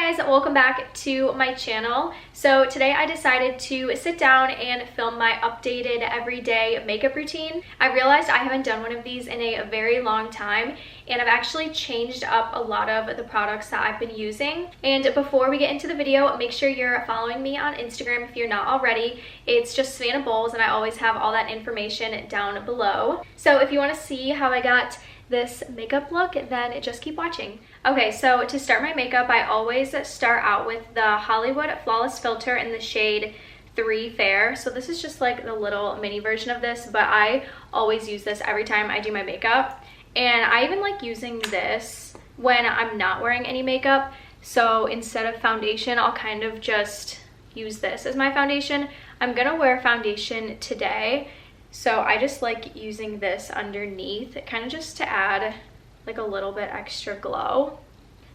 guys, welcome back to my channel. So today I decided to sit down and film my updated everyday makeup routine. I realized I haven't done one of these in a very long time, and I've actually changed up a lot of the products that I've been using. And before we get into the video, make sure you're following me on Instagram if you're not already. It's just Savannah Boals, and I always have all that information down below. So if you want to see how I got this makeup look, then just keep watching. Okay, so to start my makeup, I always start out with the Hollywood Flawless Filter in the shade 3 Fair. So this is just like the little mini version of this, but I always use this every time I do my makeup. And I even like using this when I'm not wearing any makeup. So instead of foundation, I'll kind of just use this as my foundation. I'm gonna wear foundation today, so I just like using this underneath, kind of just to add like a little bit extra glow.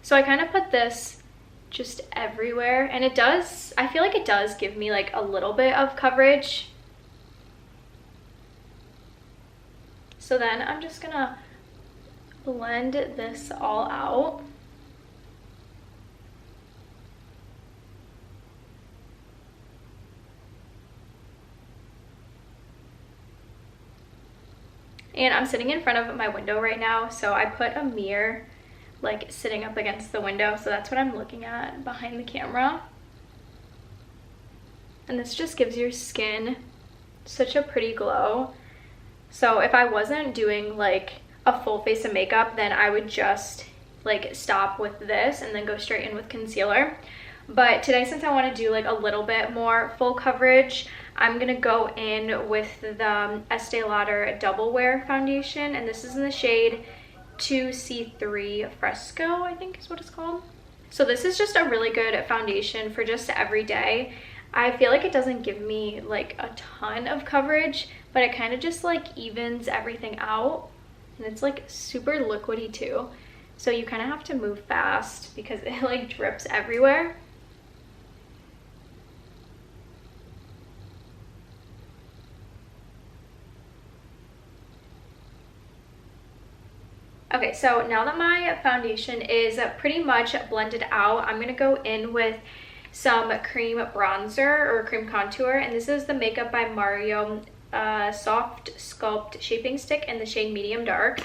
So I kind of put this just everywhere, and it does, I feel like it does give me like a little bit of coverage. So then I'm just gonna blend this all out. And I'm sitting in front of my window right now, so I put a mirror like sitting up against the window, so that's what I'm looking at behind the camera. And this just gives your skin such a pretty glow. So if I wasn't doing like a full face of makeup, then I would just like stop with this and then go straight in with concealer. But today, since I want to do like a little bit more full coverage, I'm gonna go in with the Estee Lauder Double Wear foundation, and this is in the shade 2C3 Fresco, I think is what it's called. So this is just a really good foundation for just every day. I feel like it doesn't give me like a ton of coverage, but it kind of just like evens everything out, and it's like super liquidy too. So you kind of have to move fast because it like drips everywhere. Okay, so now that my foundation is pretty much blended out, I'm gonna go in with some cream bronzer or cream contour, and this is the Makeup by Mario Soft Sculpt Shaping Stick in the shade Medium Dark.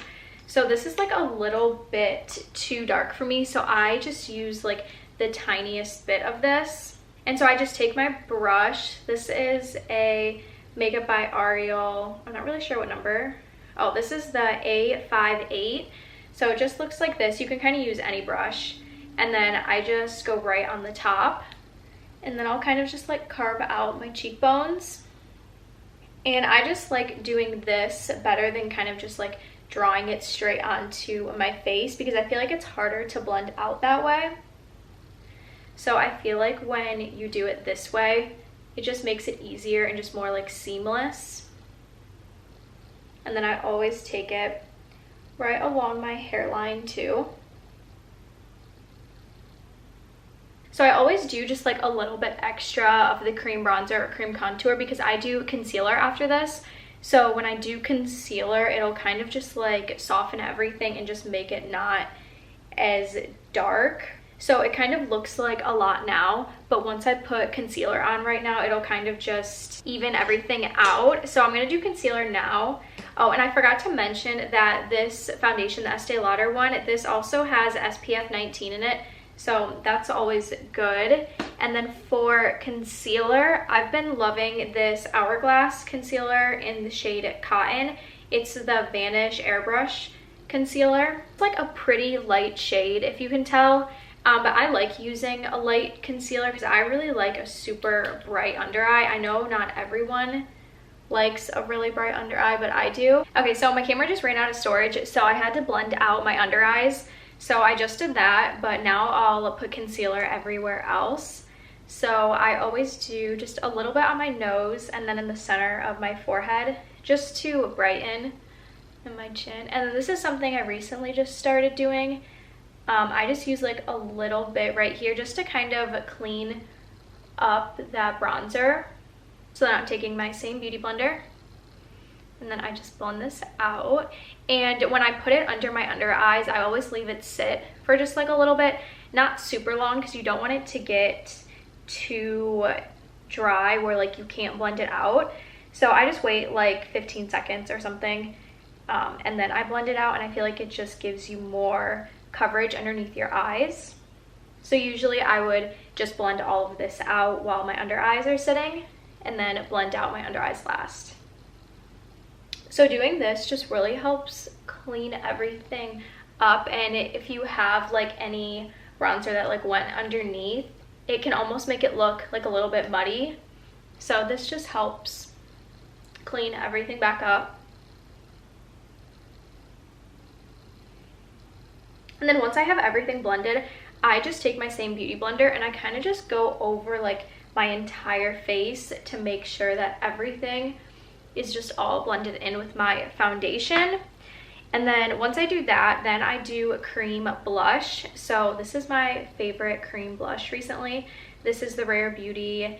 So this is like a little bit too dark for me, so I just use like the tiniest bit of this. And so I just take my brush. This is a Makeup by Ariel, I'm not really sure what number. Oh, this is the A58. So it just looks like this. You can kind of use any brush. And then I just go right on the top. And then I'll kind of just like carve out my cheekbones. And I just like doing this better than kind of just like drawing it straight onto my face, because I feel like it's harder to blend out that way. So I feel like when you do it this way, it just makes it easier and just more like seamless. And then I always take it right along my hairline too. So I always do just like a little bit extra of the cream bronzer or cream contour, because I do concealer after this. So when I do concealer, it'll kind of just like soften everything and just make it not as dark. So it kind of looks like a lot now, but once I put concealer on right now, it'll kind of just even everything out. So I'm gonna do concealer now. Oh, and I forgot to mention that this foundation, the Estee Lauder one, this also has SPF 19 in it, so that's always good. And then for concealer, I've been loving this Hourglass concealer in the shade Cotton. It's the Vanish Airbrush concealer. It's like a pretty light shade, if you can tell. But I like using a light concealer because I really like a super bright under eye. I know not everyone likes a really bright under eye, but I do. Okay, so my camera just ran out of storage, so I had to blend out my under eyes. So I just did that, but now I'll put concealer everywhere else. So I always do just a little bit on my nose and then in the center of my forehead, just to brighten in my chin. And then this is something I recently just started doing. I just use like a little bit right here just to kind of clean up that bronzer. So then I'm taking my same beauty blender and then I just blend this out. And when I put it under my under eyes, I always leave it sit for just like a little bit, not super long because you don't want it to get too dry where like you can't blend it out. So I just wait like 15 seconds or something, and then I blend it out, and I feel like it just gives you more coverage underneath your eyes. So usually I would just blend all of this out while my under eyes are sitting, and then blend out my under eyes last. So doing this just really helps clean everything up, and if you have like any bronzer that like went underneath, it can almost make it look like a little bit muddy. So this just helps clean everything back up. And then once I have everything blended, I just take my same beauty blender and I kind of just go over like my entire face to make sure that everything is just all blended in with my foundation. And then once I do that, then I do a cream blush. So this is my favorite cream blush recently. This is the Rare Beauty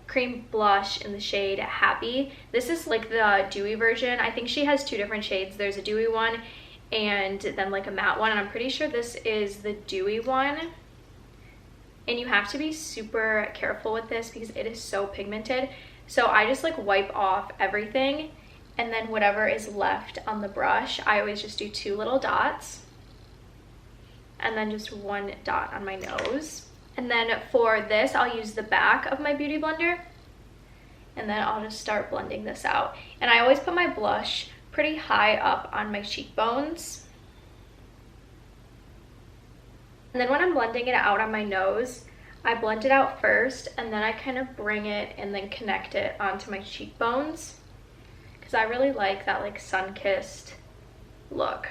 cream blush in the shade Happy. This is like the dewy version. I think she has two different shades. There's a dewy one and then like a matte one, and I'm pretty sure this is the dewy one. And you have to be super careful with this because it is so pigmented. So I just like wipe off everything, and then whatever is left on the brush, I always just do 2 little dots, and then just 1 dot on my nose. And then for this, I'll use the back of my beauty blender, and then I'll just start blending this out. And I always put my blush pretty high up on my cheekbones. And then when I'm blending it out on my nose, I blend it out first, and then I kind of bring it and then connect it onto my cheekbones, because I really like that like sun-kissed look.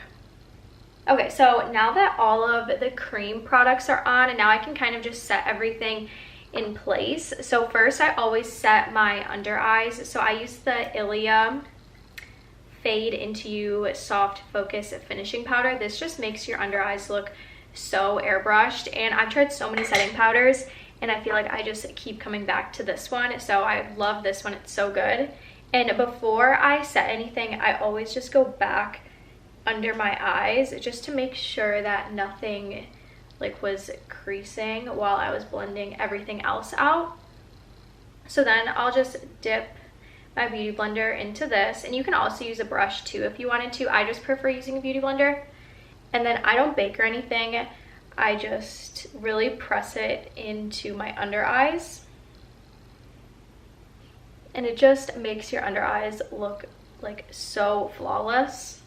Okay, so now that all of the cream products are on, and now I can kind of just set everything in place. So first I always set my under eyes. So I use the Ilia Fade Into You Soft Focus Finishing Powder. This just makes your under eyes look so airbrushed, and I've tried so many setting powders and I feel like I just keep coming back to this one. So I love this one, it's so good. And before I set anything, I always just go back under my eyes just to make sure that nothing like was creasing while I was blending everything else out. So then I'll just dip my beauty blender into this, and you can also use a brush too if you wanted to. I just prefer using a beauty blender. And then I don't bake or anything, I just really press it into my under eyes, and it just makes your under eyes look like so flawless.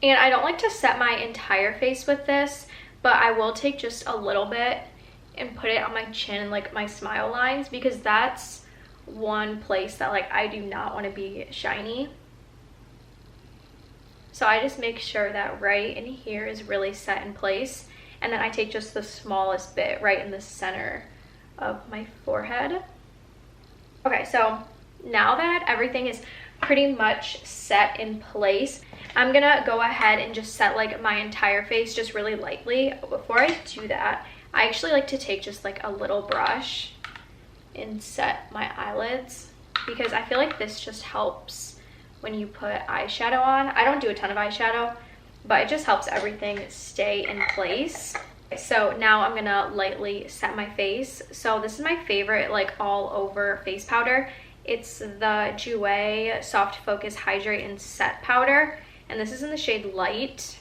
And I don't like to set my entire face with this, but I will take just a little bit and put it on my chin and like my smile lines, because that's one place that like I do not want to be shiny. So I just make sure that right in here is really set in place, and then I take just the smallest bit right in the center of my forehead. Okay, so now that everything is pretty much set in place, I'm gonna go ahead and just set like my entire face just really lightly. But before I do that, I actually like to take just like a little brush and set my eyelids, because I feel like this just helps when you put eyeshadow on. I don't do a ton of eyeshadow, but it just helps everything stay in place. So now I'm gonna lightly set my face. So this is my favorite like all over face powder. It's the Jouer Soft Focus Hydrate and Set Powder, and this is in the shade Light.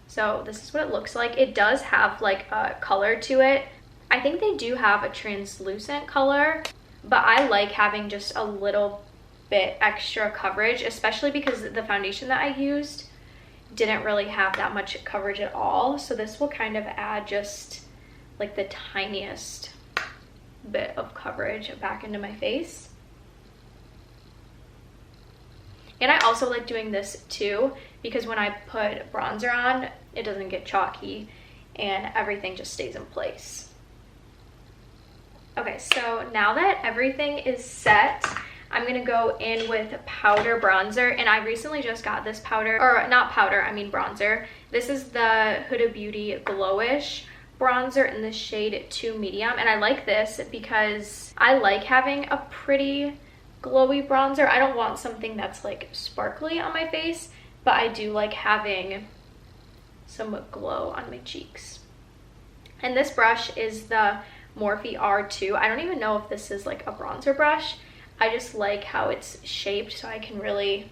So this is what it looks like. It does have like a color to it. I think they do have a translucent color, but I like having just a little bit extra coverage, especially because the foundation that I used didn't really have that much coverage at all. So this will kind of add just like the tiniest bit of coverage back into my face. And I also like doing this too, because when I put bronzer on, it doesn't get chalky and everything just stays in place. Okay, so now that everything is set, I'm gonna go in with powder bronzer, and I recently just got this powder, or not powder, I mean bronzer. This is the Huda Beauty Glowish bronzer in the shade 2 Medium, and I like this because I like having a pretty glowy bronzer. I don't want something that's like sparkly on my face, but I do like having some glow on my cheeks. And this brush is the Morphe R2. I don't even know if this is like a bronzer brush. I just like how it's shaped so I can really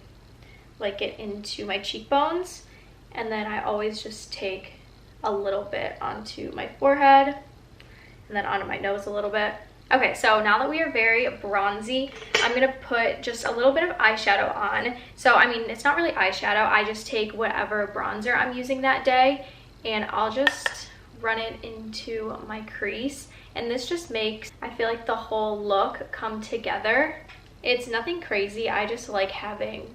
like get into my cheekbones. And then I always just take a little bit onto my forehead and then onto my nose a little bit. Okay, so now that we are very bronzy, I'm gonna put just a little bit of eyeshadow on. So, I mean, it's not really eyeshadow. I just take whatever bronzer I'm using that day and I'll just run it into my crease. And this just makes, I feel like, the whole look come together. It's nothing crazy. I just like having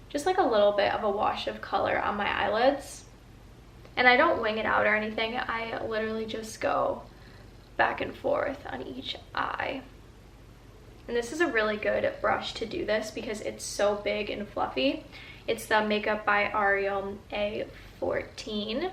just like a little bit of a wash of color on my eyelids. And I don't wing it out or anything. I literally just go back and forth on each eye. And this is a really good brush to do this because it's so big and fluffy. It's the Makeup by Ariel A14.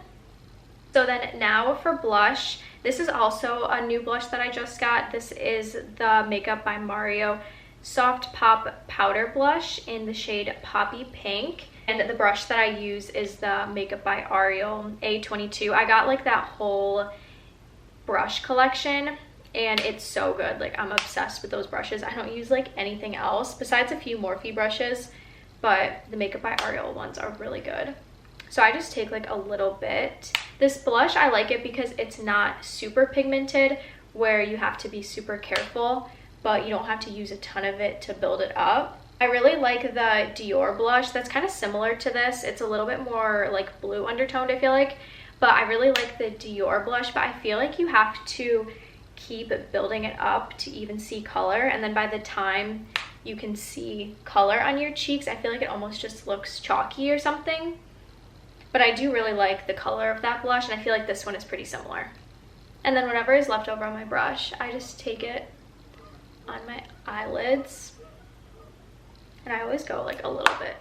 So then now for blush, this is also a new blush that I just got. This is the Makeup by Mario Soft Pop Powder Blush in the shade Poppy Pink. And the brush that I use is the Makeup by Ariel A22. I got like that whole brush collection and it's so good. Like, I'm obsessed with those brushes. I don't use like anything else besides a few Morphe brushes, but the Makeup by Ariel ones are really good. So I just take like a little bit. This blush, I like it because it's not super pigmented where you have to be super careful, but you don't have to use a ton of it to build it up. I really like the Dior blush. That's kind of similar to this. It's a little bit more like blue undertoned, I feel like, but I really like the Dior blush, but I feel like you have to keep building it up to even see color, and then by the time you can see color on your cheeks, I feel like it almost just looks chalky or something. But I do really like the color of that blush, and I feel like this one is pretty similar. And then whatever is left over on my brush, I just take it on my eyelids. And I always go like a little bit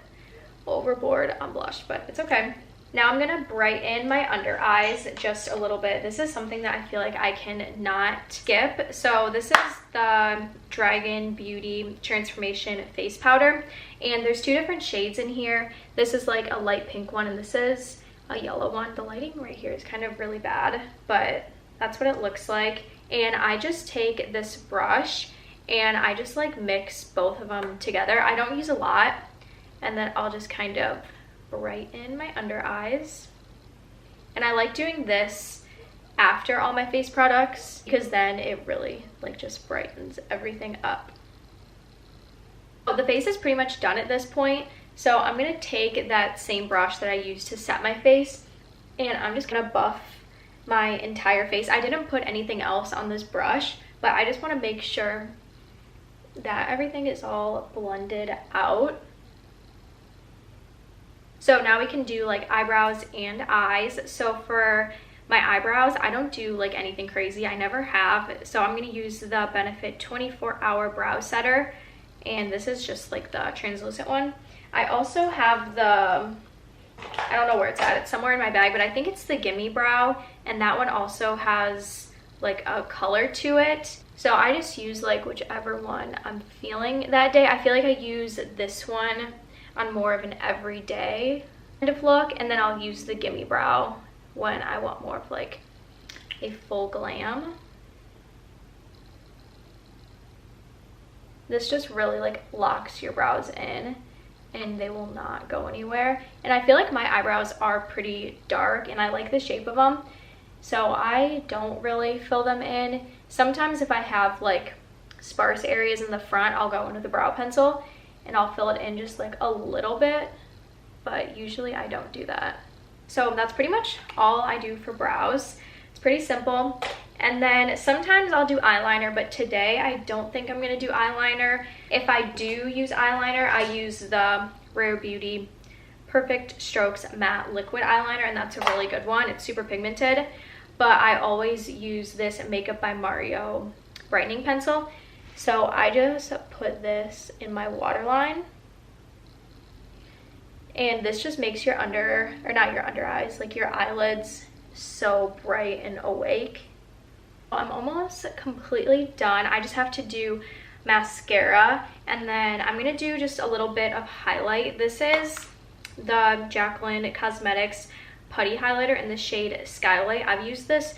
overboard on blush, but it's okay. Now I'm gonna brighten my under eyes just a little bit. This is something that I feel like I cannot skip. So this is the Dragun Beauty Transformation Face Powder. And there's two different shades in here. This is like a light pink one and this is a yellow one. The lighting right here is kind of really bad, but that's what it looks like. And I just take this brush and I just like mix both of them together. I don't use a lot, and then I'll just kind of brighten my under eyes. And I like doing this after all my face products because then it really like just brightens everything up. Well, the face is pretty much done at this point, so I'm gonna take that same brush that I used to set my face and I'm just gonna buff my entire face. I didn't put anything else on this brush, but I just want to make sure that everything is all blended out. So now we can do like eyebrows and eyes. So for my eyebrows, I don't do like anything crazy. I never have. So I'm going to use the Benefit 24-Hour Brow Setter. And this is just like the translucent one. I also have the, I don't know where it's at. It's somewhere in my bag, but I think it's the Gimme Brow. And that one also has like a color to it. So I just use like whichever one I'm feeling that day. I feel like I use this one on more of an everyday kind of look, and then I'll use the Gimme Brow when I want more of like a full glam. This just really like locks your brows in and they will not go anywhere. And I feel like my eyebrows are pretty dark and I like the shape of them, so I don't really fill them in. Sometimes if I have like sparse areas in the front, I'll go in with a brow pencil and I'll fill it in just like a little bit, but usually I don't do that. So that's pretty much all I do for brows. It's pretty simple. And then sometimes I'll do eyeliner, but today I don't think I'm gonna do eyeliner. If I do use eyeliner, I use the Rare Beauty Perfect Strokes Matte Liquid Eyeliner, and that's a really good one. It's super pigmented, but I always use this Makeup by Mario brightening pencil. So I just put this in my waterline, and this just makes your under, or not your under eyes, like your eyelids so bright and awake. I'm almost completely done. I just have to do mascara, and then I'm gonna do just a little bit of highlight. This is the Jaclyn Cosmetics Putty Highlighter in the shade Skylight. I've used this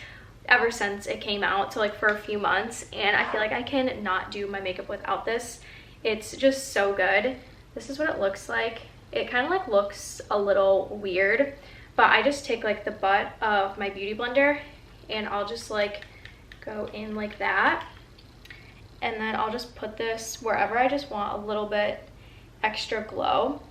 ever since it came out, so like for a few months, and I feel like I can not do my makeup without this. It's just so good. This is what it looks like. It kind of like looks a little weird, but I just take like the butt of my beauty blender and I'll just like go in like that, and then I'll just put this wherever I just want a little bit extra glow.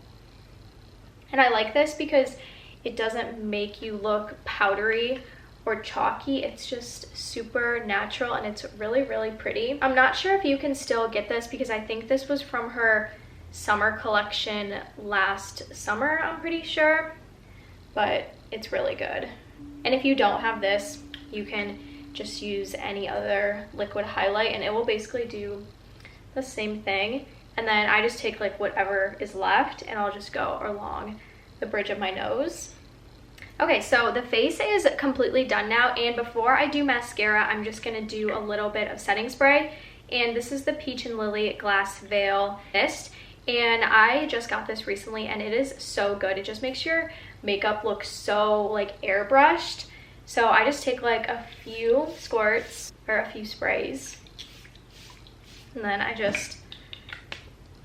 And I like this because it doesn't make you look powdery or chalky. It's just super natural and it's really, really pretty. I'm not sure if you can still get this because I think this was from her summer collection last summer, I'm pretty sure, but it's really good. And if you don't have this, you can just use any other liquid highlight and it will basically do the same thing. And then I just take like whatever is left and I'll just go along the bridge of my nose. Okay, so the face is completely done now, and before I do mascara, I'm just gonna do a little bit of setting spray, and this is the Peach and Lily Glass Veil Mist, and I just got this recently and it is so good. It just makes your makeup look so like airbrushed. So I just take like a few squirts or a few sprays, and then I just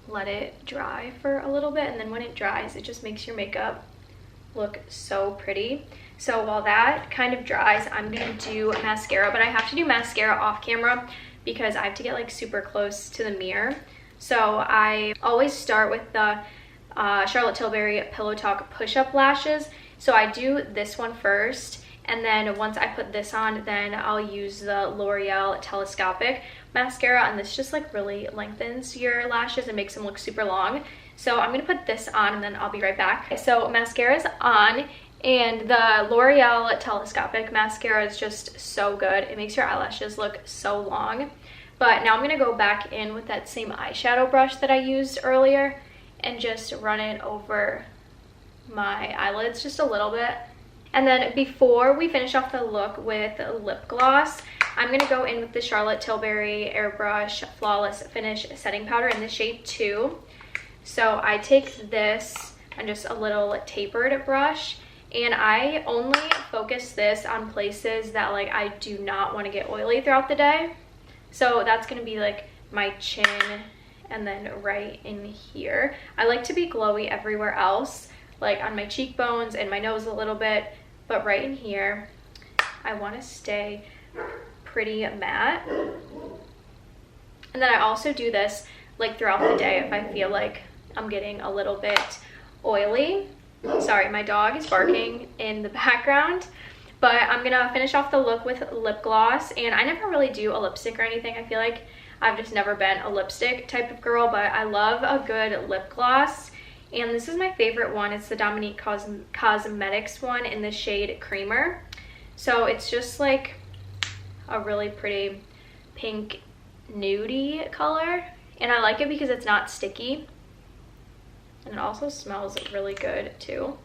let it dry for a little bit, and then when it dries, it just makes your makeup look so pretty. So while that kind of dries, I'm gonna do mascara, but I have to do mascara off camera because I have to get like super close to the mirror. So I always start with the Charlotte Tilbury Pillow Talk push-up lashes. So I do this one first, and then once I put this on, then I'll use the L'Oreal Telescopic mascara, and this just like really lengthens your lashes and makes them look super long. So I'm gonna put this on and then I'll be right back. So mascara is on, and the L'Oreal Telescopic mascara is just so good. It makes your eyelashes look so long. But now I'm gonna go back in with that same eyeshadow brush that I used earlier and just run it over my eyelids just a little bit. And then before we finish off the look with lip gloss, I'm gonna go in with the Charlotte Tilbury Airbrush Flawless Finish Setting Powder in the shade 2. So I take this and just a little tapered brush, and I only focus this on places that like I do not want to get oily throughout the day. So that's gonna be like my chin and then right in here. I like to be glowy everywhere else, like on my cheekbones and my nose a little bit, but right in here, I want to stay pretty matte. And then I also do this like throughout the day if I feel like I'm getting a little bit oily. Sorry, my dog is barking in the background. But I'm gonna finish off the look with lip gloss, and I never really do a lipstick or anything. I feel like I've just never been a lipstick type of girl, but I love a good lip gloss. And this is my favorite one. It's the Dominique Cosmetics one in the shade Creamer. So it's just like a really pretty pink nudie color, and I like it because it's not sticky, and it also smells really good too.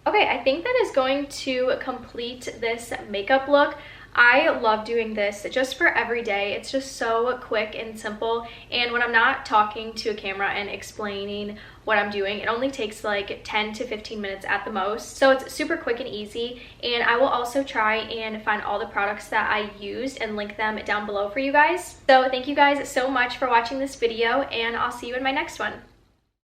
Okay, I think that is going to complete this makeup look. I love doing this just for every day. It's just so quick and simple, and when I'm not talking to a camera and explaining what I'm doing, it only takes like 10 to 15 minutes at the most. So it's super quick and easy, and I will also try and find all the products that I used and link them down below for you guys. So thank you guys so much for watching this video, and I'll see you in my next one.